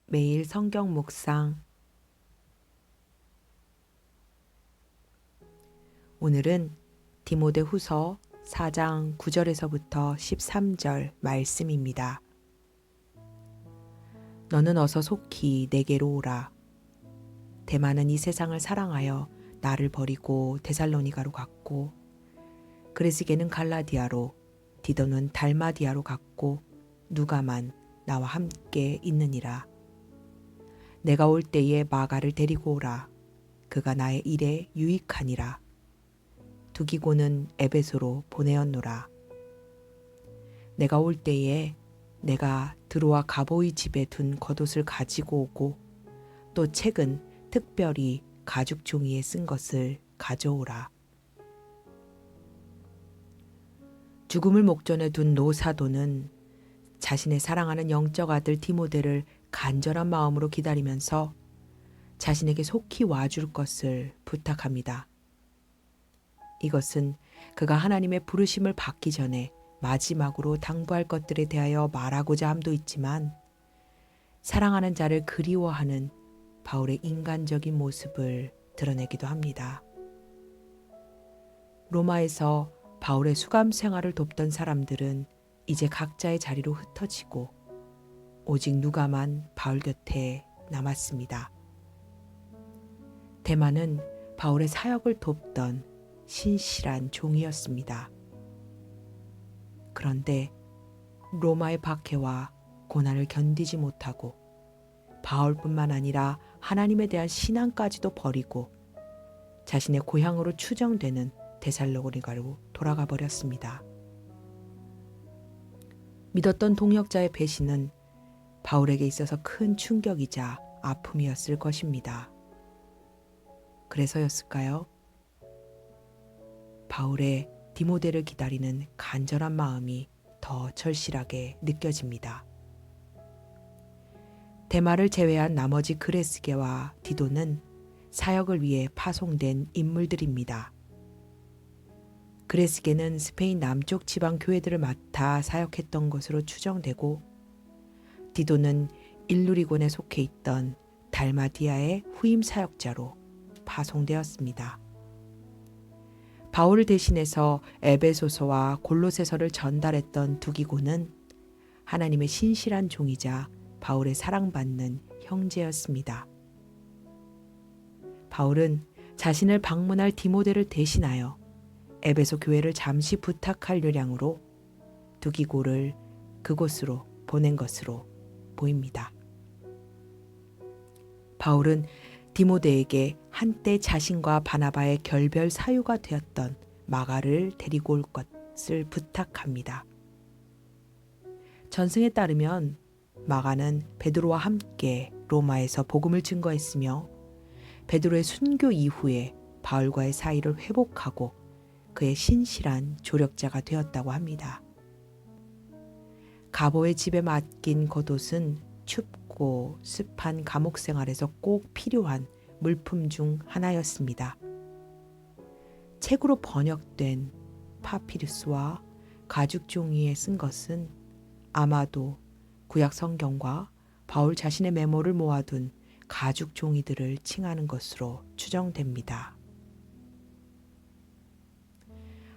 매일 성경 묵상. 오늘은 디모데후서 4장 9절에서부터 13절 말씀입니다. 너는 어서 속히 내게로 오라. 데마는 이 세상을 사랑하여 나를 버리고 데살로니가로 갔고, 그레스게는 갈라디아로, 디도는 달마디아로 갔고, 누가만 나와 함께 있느니라. 내가 올 때에 마가를 데리고 오라. 그가 나의 일에 유익하니라. 두기고는 에베소로 보내었노라. 내가 올 때에 내가 드로아 가보의 집에 둔 겉옷을 가지고 오고, 또 책은 특별히 가죽 종이에 쓴 것을 가져오라. 죽음을 목전에 둔 노사도는 자신의 사랑하는 영적 아들 디모데를 간절한 마음으로 기다리면서 자신에게 속히 와줄 것을 부탁합니다. 이것은 그가 하나님의 부르심을 받기 전에 마지막으로 당부할 것들에 대하여 말하고자 함도 있지만, 사랑하는 자를 그리워하는 바울의 인간적인 모습을 드러내기도 합니다. 로마에서 바울의 수감 생활을 돕던 사람들은 이제 각자의 자리로 흩어지고 오직 누가만 바울 곁에 남았습니다. 데마는 바울의 사역을 돕던 신실한 종이었습니다. 그런데 로마의 박해와 고난을 견디지 못하고 바울뿐만 아니라 하나님에 대한 신앙까지도 버리고 자신의 고향으로 추정되는 데살로니가로 돌아가 버렸습니다. 믿었던 동역자의 배신은 바울에게 있어서 큰 충격이자 아픔이었을 것입니다. 그래서였을까요? 바울의 디모데를 기다리는 간절한 마음이 더 절실하게 느껴집니다. 데마를 제외한 나머지 그레스게와 디도는 사역을 위해 파송된 인물들입니다. 그레스게는 스페인 남쪽 지방 교회들을 맡아 사역했던 것으로 추정되고, 디도는 일루리곤에 속해 있던 달마디아의 후임 사역자로 파송되었습니다. 바울을 대신해서 에베소서와 골로새서를 전달했던 두기고는 하나님의 신실한 종이자 바울의 사랑받는 형제였습니다. 바울은 자신을 방문할 디모데를 대신하여 에베소 교회를 잠시 부탁할 요량으로 두기고를 그곳으로 보낸 것으로 보입니다. 바울은 디모데에게 한때 자신과 바나바의 결별 사유가 되었던 마가를 데리고 올 것을 부탁합니다. 전승에 따르면 마가는 베드로와 함께 로마에서 복음을 증거했으며, 베드로의 순교 이후에 바울과의 사이를 회복하고 그의 신실한 조력자가 되었다고 합니다. 가보의 집에 맡긴 겉옷은 춥고 습한 감옥 생활에서 꼭 필요한 물품 중 하나였습니다. 책으로 번역된 파피루스와 가죽 종이에 쓴 것은 아마도 구약 성경과 바울 자신의 메모를 모아둔 가죽 종이들을 칭하는 것으로 추정됩니다.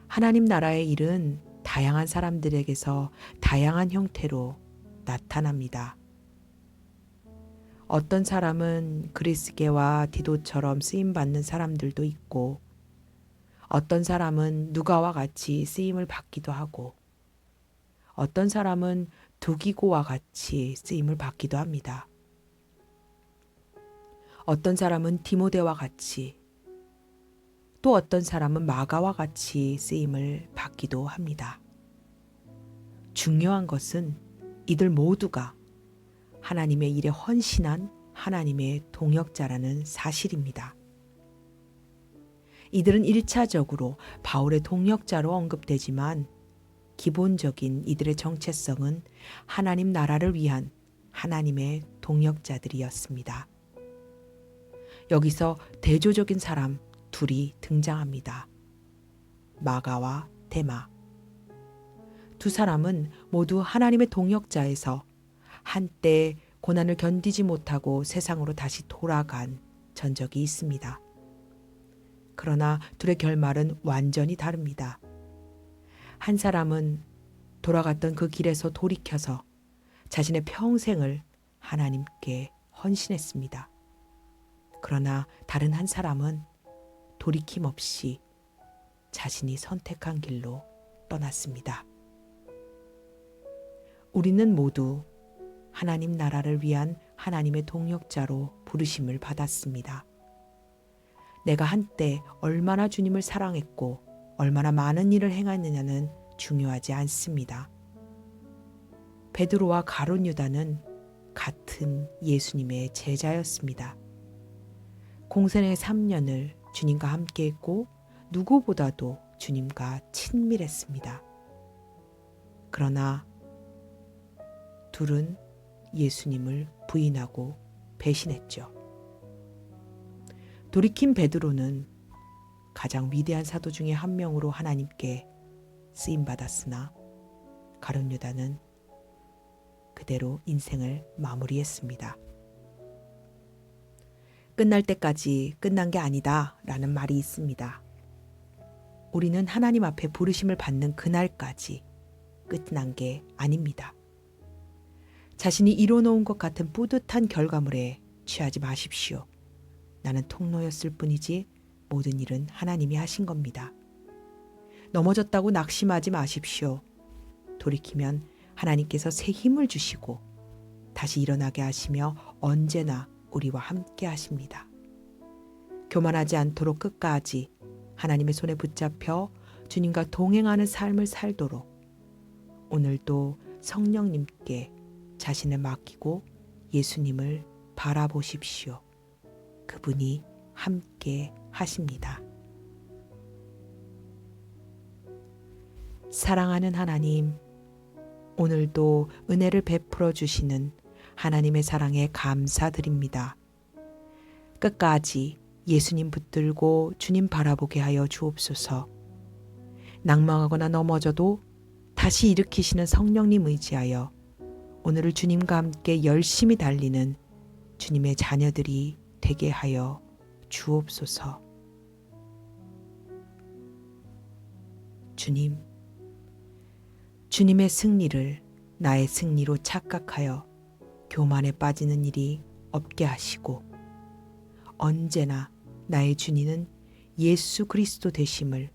하나님 나라의 일은 다양한 사람들에게서 다양한 형태로 나타납니다. 어떤 사람은 그리스게와 디도처럼 쓰임받는 사람들도 있고, 어떤 사람은 누가와 같이 쓰임을 받기도 하고, 어떤 사람은 두기고와 같이 쓰임을 받기도 합니다. 어떤 사람은 디모데와 같이, 또 어떤 사람은 마가와 같이 쓰임을 받기도 합니다. 중요한 것은 이들 모두가 하나님의 일에 헌신한 하나님의 동역자라는 사실입니다. 이들은 1차적으로 바울의 동역자로 언급되지만, 기본적인 이들의 정체성은 하나님 나라를 위한 하나님의 동역자들이었습니다. 여기서 대조적인 사람 둘이 등장합니다. 마가와 데마. 두 사람은 모두 하나님의 동역자에서 한때 고난을 견디지 못하고 세상으로 다시 돌아간 전적이 있습니다. 그러나 둘의 결말은 완전히 다릅니다. 한 사람은 돌아갔던 그 길에서 돌이켜서 자신의 평생을 하나님께 헌신했습니다. 그러나 다른 한 사람은 돌이킴 없이 자신이 선택한 길로 떠났습니다. 우리는 모두 하나님 나라를 위한 하나님의 동역자로 부르심을 받았습니다. 내가 한때 얼마나 주님을 사랑했고 얼마나 많은 일을 행했느냐는 중요하지 않습니다. 베드로와 가룟 유다는 같은 예수님의 제자였습니다. 공생의 3년을 주님과 함께했고 누구보다도 주님과 친밀했습니다. 그러나 둘은 예수님을 부인하고 배신했죠. 돌이킨 베드로는 가장 위대한 사도 중에 한 명으로 하나님께 쓰임받았으나 가룟 유다는 그대로 인생을 마무리했습니다. 끝날 때까지 끝난 게 아니다 라는 말이 있습니다. 우리는 하나님 앞에 부르심을 받는 그날까지 끝난 게 아닙니다. 자신이 이뤄놓은 것 같은 뿌듯한 결과물에 취하지 마십시오. 나는 통로였을 뿐이지 모든 일은 하나님이 하신 겁니다. 넘어졌다고 낙심하지 마십시오. 돌이키면 하나님께서 새 힘을 주시고 다시 일어나게 하시며 언제나 우리와 함께 하십니다. 교만하지 않도록 끝까지 하나님의 손에 붙잡혀 주님과 동행하는 삶을 살도록 오늘도 성령님께 자신을 맡기고 예수님을 바라보십시오. 그분이 함께 하십니다. 사랑하는 하나님, 오늘도 은혜를 베풀어 주시는 하나님의 사랑에 감사드립니다. 끝까지 예수님 붙들고 주님 바라보게 하여 주옵소서. 낭망하거나 넘어져도 다시 일으키시는 성령님 의지하여 오늘을 주님과 함께 열심히 달리는 주님의 자녀들이 되게 하여 주옵소서. 주님, 주님의 승리를 나의 승리로 착각하여 교만에 빠지는 일이 없게 하시고 언제나 나의 주님은 예수 그리스도 되심을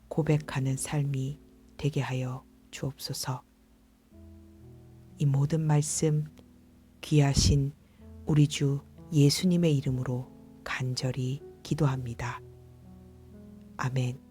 고백하는 삶이 되게 하여 주옵소서. 이 모든 말씀 귀하신 우리 주 예수님의 이름으로 간절히 기도합니다. 아멘.